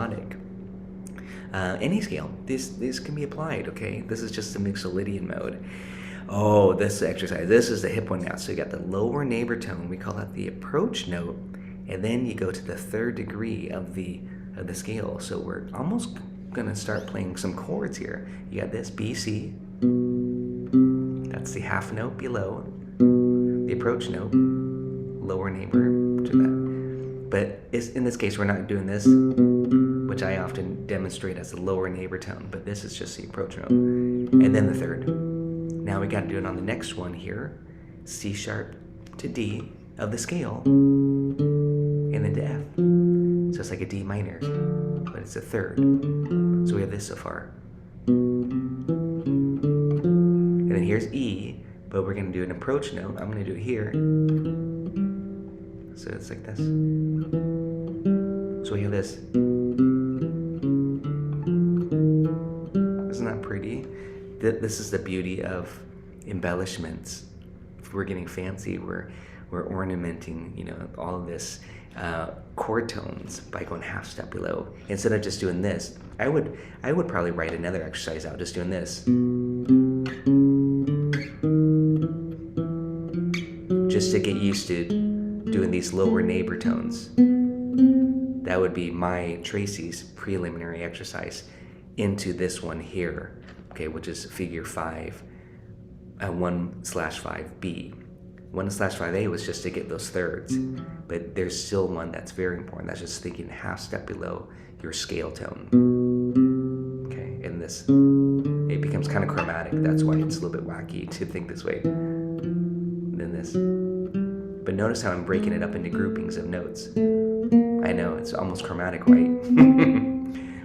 melodic. Any scale, this can be applied, okay? This is just the Mixolydian mode. Oh, this exercise, this is the hip one now. So you got the lower neighbor tone, we call that the approach note, and then you go to the third degree of the scale. So we're almost gonna start playing some chords here. You got this B, C, that's the half note below, the approach note, lower neighbor to that. But in this case, we're not doing this, which I often demonstrate as the lower neighbor tone, but this is just the approach note. And then the third. Now we gotta do it on the next one here, C sharp to D of the scale, and then to F. So it's like a D minor, but it's a third. So we have this so far. And then here's E, but we're gonna do an approach note. I'm gonna do it here. So it's like this. So we have this. Isn't that pretty? This is the beauty of embellishments. If we're getting fancy, we're ornamenting, all of this chord tones by going half step below. Instead of just doing this, I would probably write another exercise out just doing this. Just to get used to doing these lower neighbor tones. That would be my Tracy's preliminary exercise into this one here, okay, which is figure 5, 1/5B. 1/5A was just to get those thirds, but there's still one that's very important. That's just thinking half step below your scale tone. Okay, and this, it becomes kind of chromatic. That's why it's a little bit wacky to think this way. Then this. But notice how I'm breaking it up into groupings of notes. I know, it's almost chromatic, right?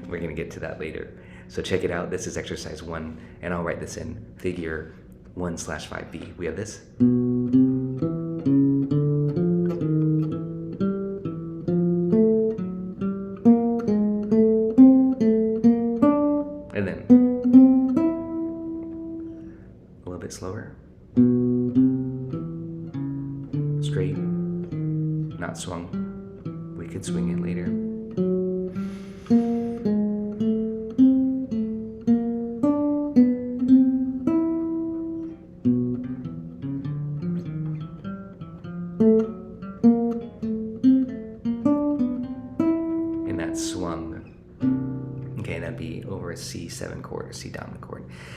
We're gonna get to that later. So check it out, this is exercise 1, and I'll write this in figure 1/5B. We have this. And then, a little bit slower. Straight, not swung. We could swing it later. And that's swung. Okay, that'd be over a C7 chord or C dominant chord.